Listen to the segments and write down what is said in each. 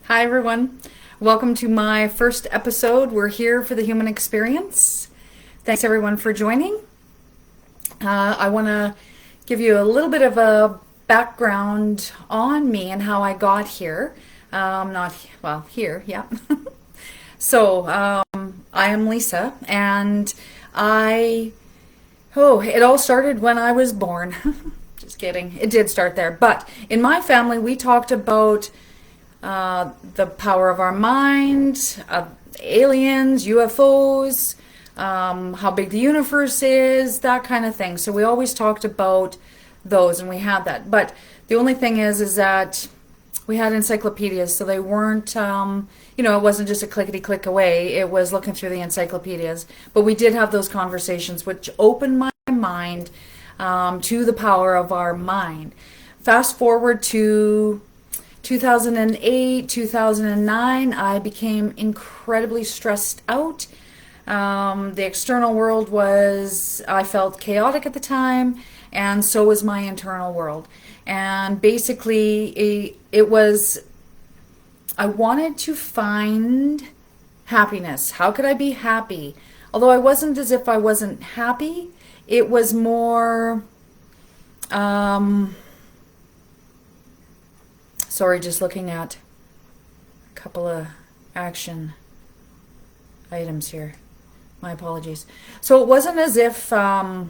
Hi, everyone. Welcome to my first episode. We're here for the human experience. Thanks, everyone, for joining. I want to give you a little bit of a background on me and how I got here. Not, well, here, yeah. I am Lisa, and it all started when I was born. Just kidding. It did start there. But in my family, we talked about the power of our mind, aliens, UFOs, how big the universe is, that kind of thing. So we always talked about those, and we had that. But the only thing is that we had encyclopedias, so they weren't, it wasn't just a clickety click away. It was looking through the encyclopedias. But we did have those conversations, which opened my mind to the power of our mind. Fast forward to 2008, 2009, I became incredibly stressed out. The external world I felt chaotic at the time, and so was my internal world. And basically, I wanted to find happiness. How could I be happy? Although I wasn't as if I wasn't happy, it was more, sorry, just looking at a couple of action items here. My apologies. So it wasn't as if I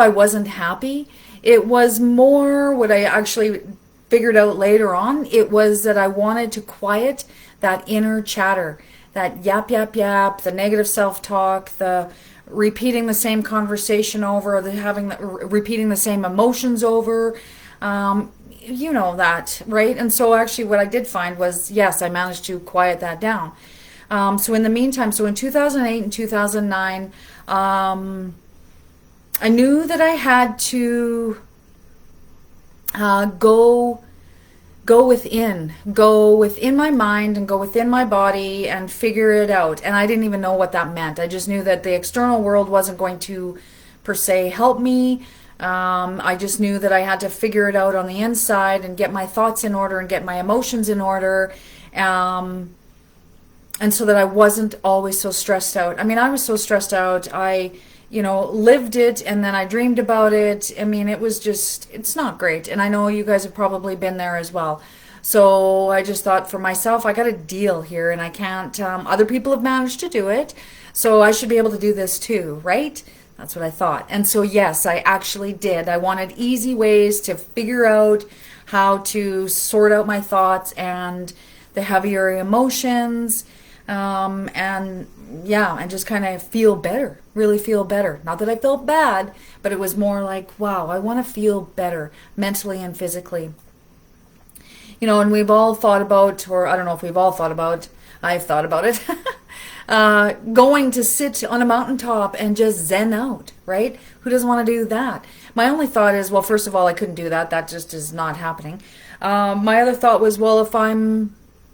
wasn't happy. It was more what I actually figured out later on. It was that I wanted to quiet that inner chatter, that yap, yap, yap, the negative self-talk, the repeating the same conversation over, repeating the same emotions over. You know that, right? And so actually what I did find was, yes, I managed to quiet that down. So in the meantime, so in 2008 and 2009, I knew that I had to go within my mind and go within my body and figure it out. And I didn't even know what that meant. I just knew that the external world wasn't going to, per se, help me. I just knew that I had to figure it out on the inside and get my thoughts in order and get my emotions in order. And so that I wasn't always so stressed out. I mean, I was so stressed out. I lived it, and then I dreamed about it. I mean, it's not great. And I know you guys have probably been there as well. So I just thought for myself, I got a deal here, and I can't, other people have managed to do it, so I should be able to do this too, right? That's what I thought. And so, yes, I actually did. I wanted easy ways to figure out how to sort out my thoughts and the heavier emotions, and just kind of feel better, really feel better. Not that I felt bad, but it was more like, wow, I want to feel better mentally and physically. And we've all thought about, or I don't know if we've all thought about, I've thought about it, going to sit on a mountaintop and just zen out, right? Who doesn't want to do that? My only thought is, well, first of all, I couldn't do that. That just is not happening. My other thought was, well,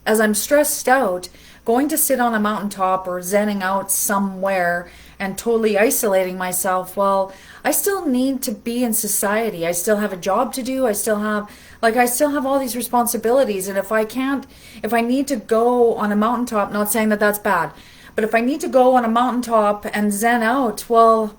as I'm stressed out, going to sit on a mountaintop or zenning out somewhere and totally isolating myself, well, I still need to be in society. I still have a job to do. I still have all these responsibilities. And if I need to go on a mountaintop, not saying that that's bad, but if I need to go on a mountaintop and zen out, well,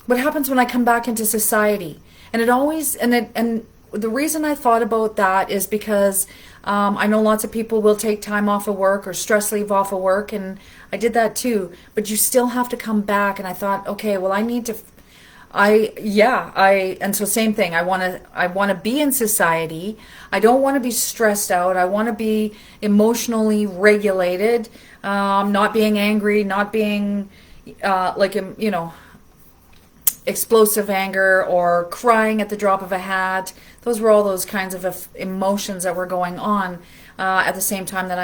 what happens when I come back into society? And the reason I thought about that is because I know lots of people will take time off of work or stress leave off of work, and I did that too. But you still have to come back, and I thought, okay, well, and so same thing. I want to be in society. I don't want to be stressed out. I want to be emotionally regulated, not being angry, not being explosive anger or crying at the drop of a hat. Those were all those kinds of emotions that were going on at the same time that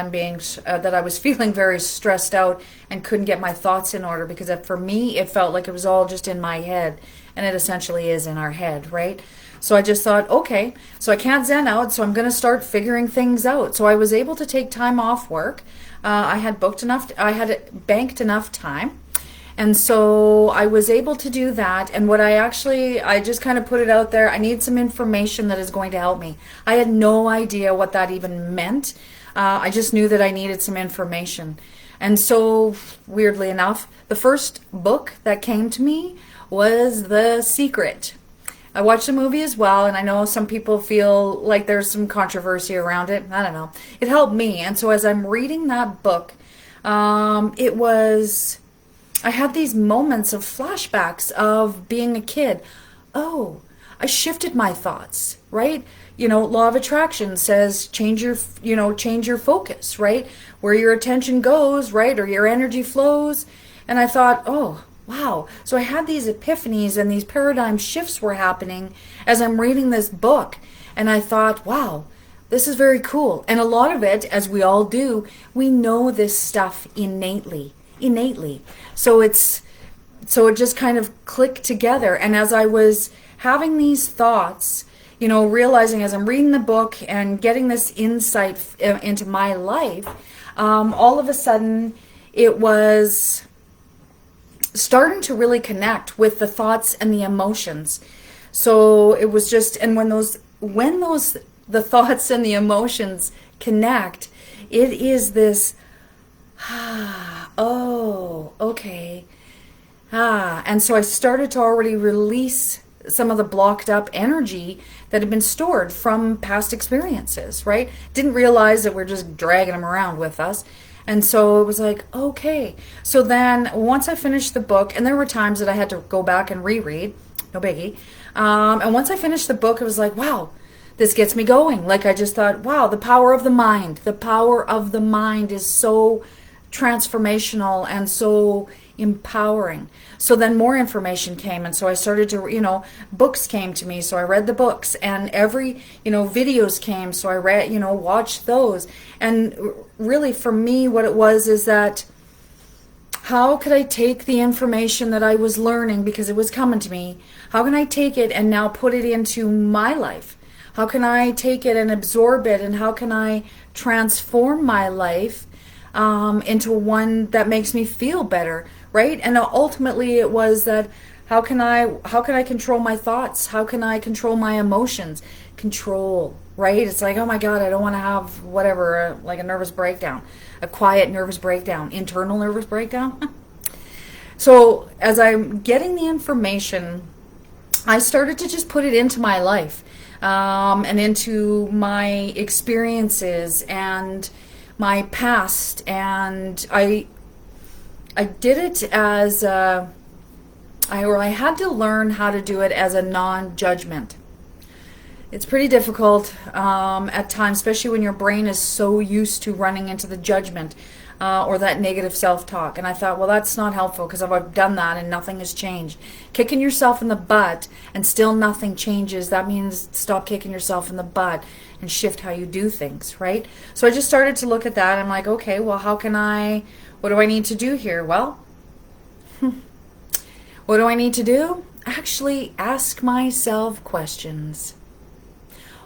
that I was feeling very stressed out and couldn't get my thoughts in order, because for me it felt like it was all just in my head, and it essentially is in our head, right? So I just thought, okay, so I can't zen out, so I'm going to start figuring things out. So I was able to take time off work. I had banked enough time. And so I was able to do that. And what I just kind of put it out there. I need some information that is going to help me. I had no idea what that even meant. I just knew that I needed some information. And so, weirdly enough, the first book that came to me was The Secret. I watched the movie as well, and I know some people feel like there's some controversy around it. I don't know. It helped me. And so as I'm reading that book, it was, I had these moments of flashbacks of being a kid. Oh, I shifted my thoughts, right? Law of attraction says change your focus, right? Where your attention goes, right? Or your energy flows. And I thought, oh, wow. So I had these epiphanies and these paradigm shifts were happening as I'm reading this book. And I thought, wow, this is very cool. And a lot of it, as we all do, we know this stuff innately. So it just kind of clicked together. And as I was having these thoughts, realizing as I'm reading the book and getting this insight into my life, all of a sudden it was starting to really connect with the thoughts and the emotions. So it was just, and when the thoughts and the emotions connect, it is this, oh, okay. And so I started to already release some of the blocked up energy that had been stored from past experiences, right? Didn't realize that we're just dragging them around with us. And so it was like, okay. So then once I finished the book, and there were times that I had to go back and reread, no biggie. And once I finished the book, it was like, wow, this gets me going. Like I just thought, wow, the power of the mind. The power of the mind is so transformational and so empowering. So then more information came, and so I started to, books came to me, so I read the books, and every, videos came, so I read, watched those. And really for me what it was is that how could I take the information that I was learning, because it was coming to me, how can I take it and now put it into my life? How can I take it and absorb it, and how can I transform my life into one that makes me feel better, right? And ultimately it was that how can I control my thoughts? How can I control my emotions? Control, right? It's like, oh my God, I don't want to have whatever, like a nervous breakdown, a quiet nervous breakdown, internal nervous breakdown. So as I'm getting the information, I started to just put it into my life, and into my experiences and my past, and I did it as I had to learn how to do it as a non-judgment. It's pretty difficult at times, especially when your brain is so used to running into the judgment or that negative self-talk. And I thought, well, that's not helpful, because I've done that and nothing has changed. Kicking yourself in the butt and still nothing changes, that means stop kicking yourself in the butt and shift how you do things, right? So I just started to look at that. I'm like, okay, well, what do I need to do here? Well, what do I need to do? Actually ask myself questions.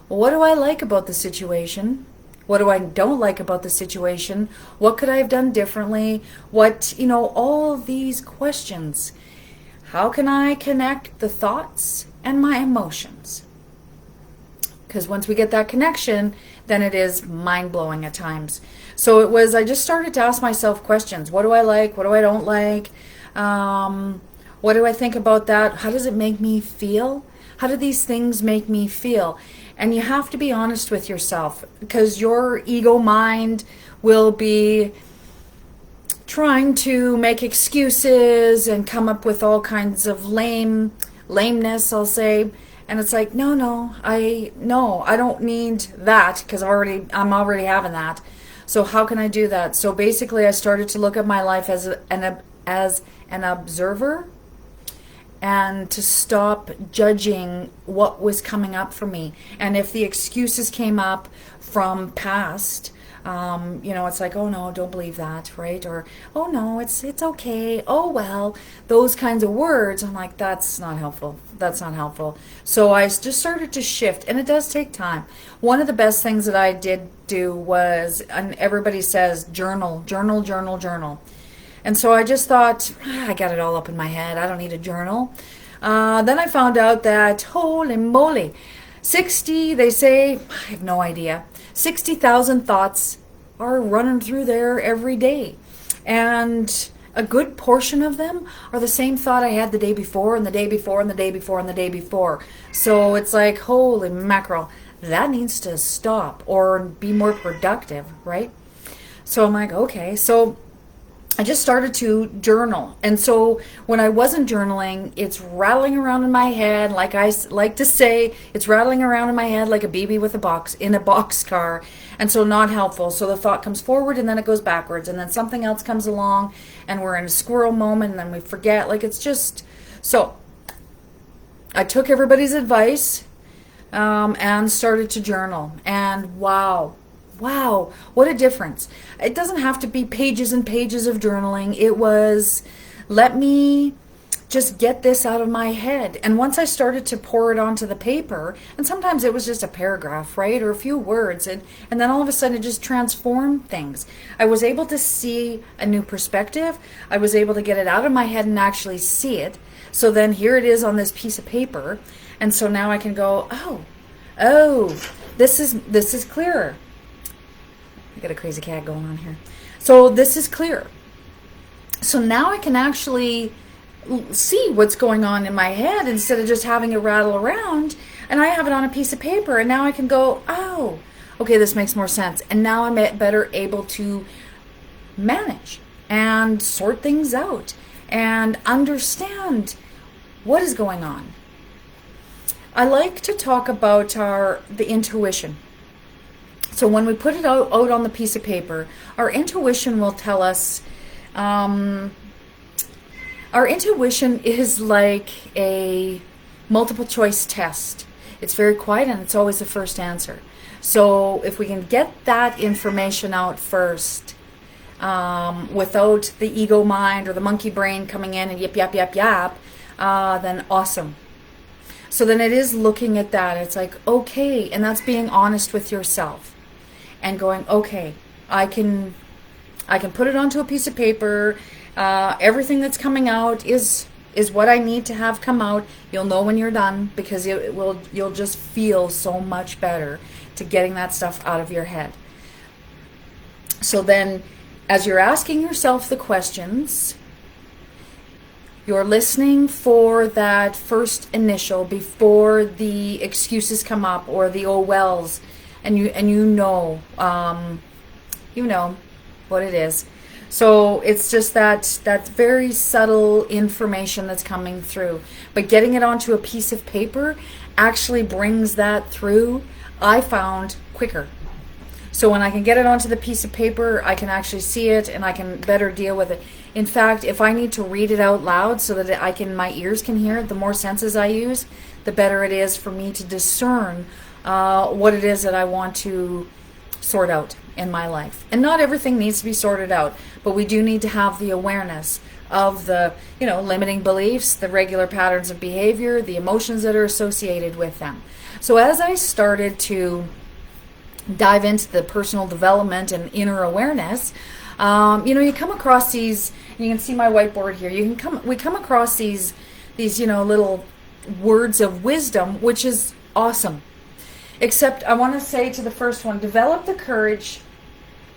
What do I like about the situation? What do I don't like about the situation? What could I have done differently? All of these questions. How can I connect the thoughts and my emotions? Because once we get that connection, then it is mind-blowing at times. So I just started to ask myself questions. What do I like? What do I don't like? What do I think about that? How does it make me feel? How do these things make me feel? And you have to be honest with yourself, because your ego mind will be trying to make excuses and come up with all kinds of lameness, I'll say. And it's like, no, I don't need that, because I'm already having that. So how can I do that? So basically I started to look at my life as an observer, and to stop judging what was coming up for me. And if the excuses came up from past, it's like, oh no, don't believe that, right? Or, oh no, it's okay, oh well, those kinds of words. I'm like, that's not helpful. So I just started to shift, and it does take time. One of the best things that I did do was, and everybody says journal. And so I just thought, I got it all up in my head. I don't need a journal. Then I found out that, holy moly, 60, they say, I have no idea, 60,000 thoughts are running through there every day. And a good portion of them are the same thought I had the day before and the day before and the day before and the day before. So it's like, holy mackerel, that needs to stop or be more productive, right? So I'm like, okay. So I just started to journal. And so when I wasn't journaling, it's rattling around in my head. Like I like to say, it's rattling around in my head like a baby with a box in a boxcar. And so not helpful. So the thought comes forward and then it goes backwards. And then something else comes along and we're in a squirrel moment and then we forget. Like it's just, so I took everybody's advice and started to journal. And wow, what a difference. It doesn't have to be pages and pages of journaling. It was, let me just get this out of my head. And once I started to pour it onto the paper, and sometimes it was just a paragraph, right? Or a few words. And then all of a sudden it just transformed things. I was able to see a new perspective. I was able to get it out of my head and actually see it. So then here it is on this piece of paper. And so now I can go, oh, this is clearer. I got a crazy cat going on here. So this is clear. So now I can actually see what's going on in my head instead of just having it rattle around. And I have it on a piece of paper. And now I can go, oh, okay, this makes more sense. And now I'm better able to manage and sort things out and understand what is going on. I like to talk about the intuition. So when we put it out on the piece of paper, our intuition will tell us, our intuition is like a multiple choice test. It's very quiet and it's always the first answer. So if we can get that information out first, without the ego mind or the monkey brain coming in and yap, then awesome. So then it is looking at that. It's like, okay, and that's being honest with yourself. And going, okay, I can put it onto a piece of paper. Everything that's coming out is what I need to have come out. You'll know when you're done because you'll just feel so much better to getting that stuff out of your head. So then, as you're asking yourself the questions, you're listening for that first initial before the excuses come up or the oh wells. And you know what it is. So it's just that very subtle information that's coming through. But getting it onto a piece of paper actually brings that through, I found, quicker. So when I can get it onto the piece of paper, I can actually see it and I can better deal with it. In fact, if I need to read it out loud so that my ears can hear it, the more senses I use, the better it is for me to discern what it is that I want to sort out in my life. And not everything needs to be sorted out, but we do need to have the awareness of the, limiting beliefs, the regular patterns of behavior, the emotions that are associated with them. So as I started to dive into the personal development and inner awareness, you come across these, you can see my whiteboard here, we come across these little words of wisdom, which is awesome. Except I want to say to the first one, develop the courage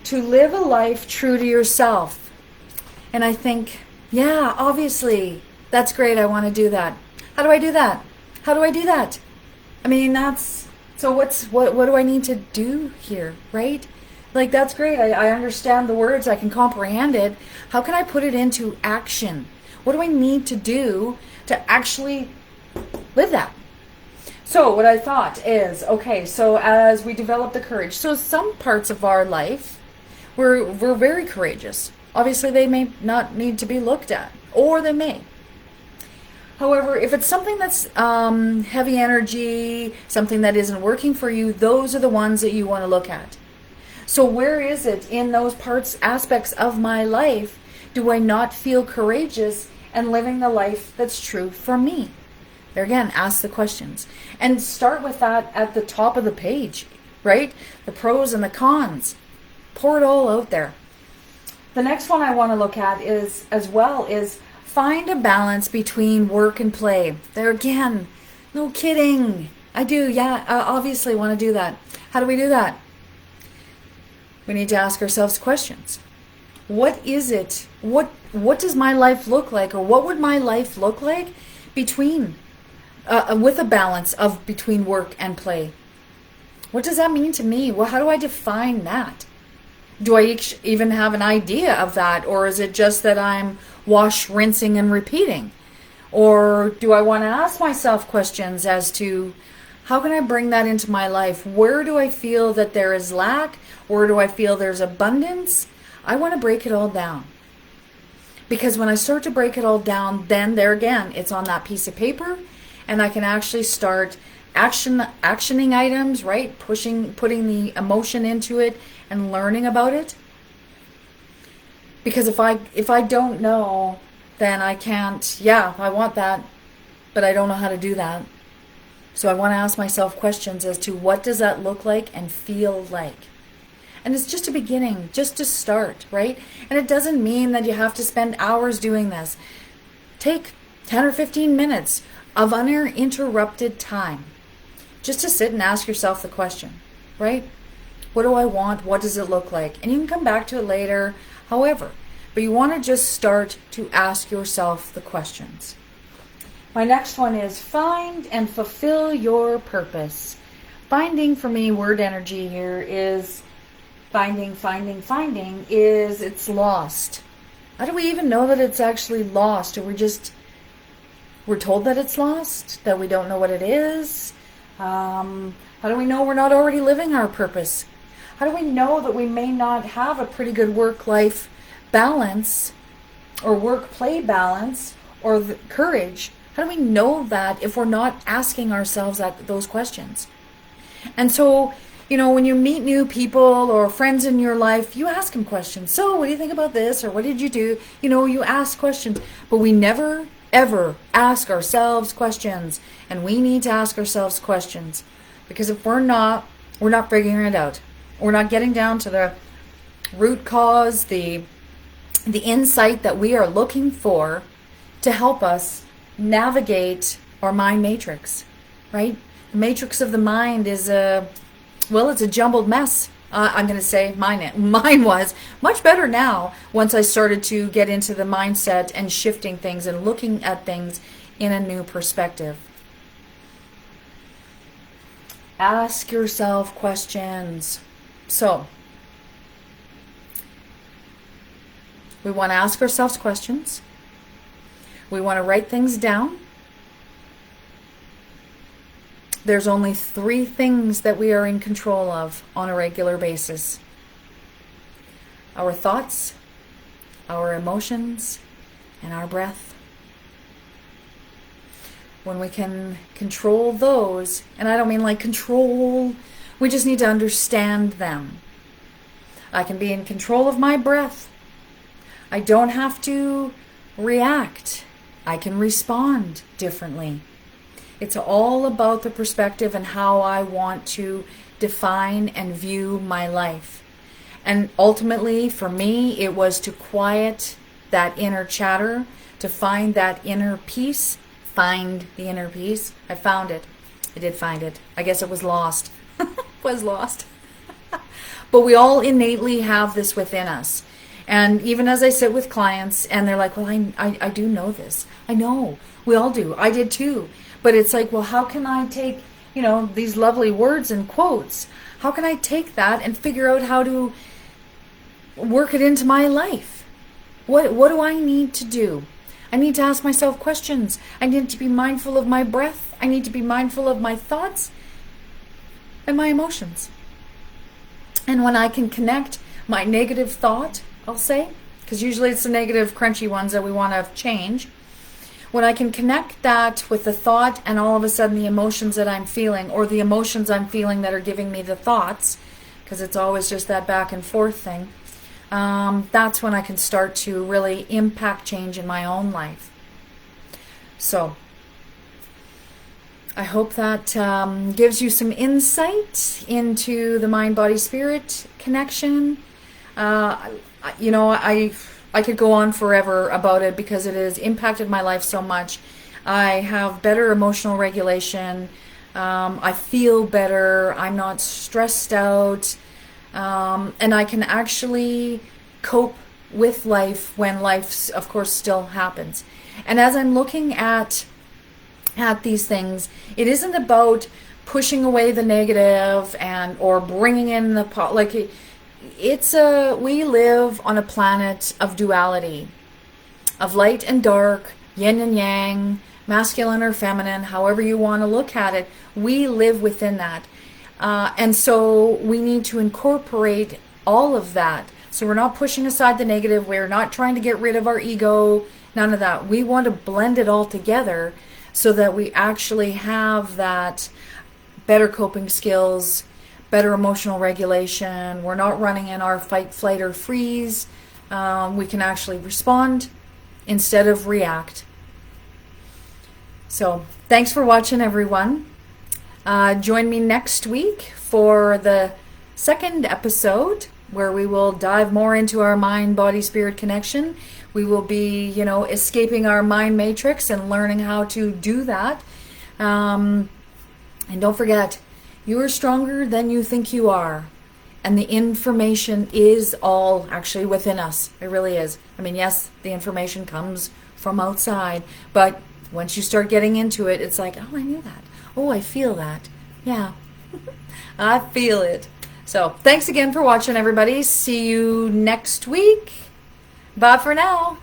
to live a life true to yourself. And I think, yeah, obviously, that's great. I want to do that. How do I do that? How do I do that? I mean, so what do I need to do here, right? Like, that's great. I understand the words. I can comprehend it. How can I put it into action? What do I need to do to actually live that? So what I thought is, okay, so as we develop the courage, so some parts of our life, we're very courageous. Obviously, they may not need to be looked at, or they may. However, if it's something that's heavy energy, something that isn't working for you, those are the ones that you want to look at. So where is it in those aspects of my life, do I not feel courageous and living the life that's true for me? There again, ask the questions. And start with that at the top of the page, right? The pros and the cons. Pour it all out there. The next one I want to look at is find a balance between work and play. There again, no kidding. I do, yeah, I obviously want to do that. How do we do that? We need to ask ourselves questions. What is it? What does my life look like, or what would my life look like between with a balance of between work and play? What does that mean to me? Well, how do I define that? Do I even have an idea of that, or is it just that I'm wash, rinsing, and repeating? Or do I want to ask myself questions as to how can I bring that into my life? Where do I feel that there is lack? Where do I feel there's abundance? I want to break it all down. Because when I start to break it all down, then there again, it's on that piece of paper, and I can actually start actioning items, right? Putting the emotion into it and learning about it. Because if I don't know, then I can't, yeah, I want that, but I don't know how to do that. So I want to ask myself questions as to what does that look like and feel like. And it's just a beginning, just to start, right? And it doesn't mean that you have to spend hours doing this. Take 10 or 15 minutes of uninterrupted time just to sit and ask yourself the question, right? What do I want? What does it look like? And you can come back to it later, however. But you want to just start to ask yourself the questions. My next one is find and fulfill your purpose. Finding, for me, word energy here is finding is it's lost. How do we even know that it's actually lost? Or we're told that it's lost, that we don't know what it is? How do we know we're not already living our purpose? How do we know that we may not have a pretty good work-life balance or work-play balance or the courage? How do we know that if we're not asking ourselves those questions? And so, when you meet new people or friends in your life, you ask them questions. So, what do you think about this? Or what did you do? You ask questions. But we never, ever ask ourselves questions. And we need to ask ourselves questions. Because if we're not figuring it out. We're not getting down to the root cause, the insight that we are looking for to help us navigate our mind matrix, right? The matrix of the mind is it's a jumbled mess. I'm going to say mine was much better now once I started to get into the mindset and shifting things and looking at things in a new perspective. Ask yourself questions. So, we want to ask ourselves questions. We want to write things down. There's only 3 things that we are in control of on a regular basis. Our thoughts, our emotions, and our breath. When we can control those, and I don't mean like control, we just need to understand them. I can be in control of my breath. I don't have to react. I can respond differently. It's all about the perspective and how I want to define and view my life. And ultimately, for me, it was to quiet that inner chatter, to find that inner peace, find the inner peace. I found it. I did find it. I guess it was lost. Was lost. But we all innately have this within us. And even as I sit with clients and they're like, well, I do know this. I know. We all do. I did too. But it's like, well, how can I take, these lovely words and quotes? How can I take that and figure out how to work it into my life? What do I need to do? I need to ask myself questions. I need to be mindful of my breath. I need to be mindful of my thoughts and my emotions. And when I can connect my negative thought, I'll say, because usually it's the negative, crunchy ones that we want to change. When I can connect that with the thought and all of a sudden the emotions that I'm feeling, or the emotions I'm feeling that are giving me the thoughts, because it's always just that back and forth thing, that's when I can start to really impact change in my own life. So, I hope that gives you some insight into the mind-body-spirit connection. you know, I could go on forever about it because it has impacted my life so much. I have better emotional regulation. I feel better. I'm not stressed out. And I can actually cope with life when life, of course, still happens. And as I'm looking at these things, it isn't about pushing away the negative and or bringing in the like it's a we live on a planet of duality, of light and dark, yin and yang, masculine or feminine, however you want to look at it. We live within that. And so we need to incorporate all of that. So we're not pushing aside the negative. We're not trying to get rid of our ego. None of that. We want to blend it all together so that we actually have that better coping skills, better emotional regulation. We're not running in our fight, flight, or freeze. We can actually respond instead of react. So thanks for watching, everyone. Join me next week for the second episode where we will dive more into our mind, body, spirit connection. We will be, escaping our mind matrix and learning how to do that. And don't forget, you are stronger than you think you are. And the information is all actually within us. It really is. I mean, yes, the information comes from outside, but once you start getting into it, it's like, oh, I knew that. Oh, I feel that. Yeah, I feel it. So thanks again for watching, everybody. See you next week. Bye for now.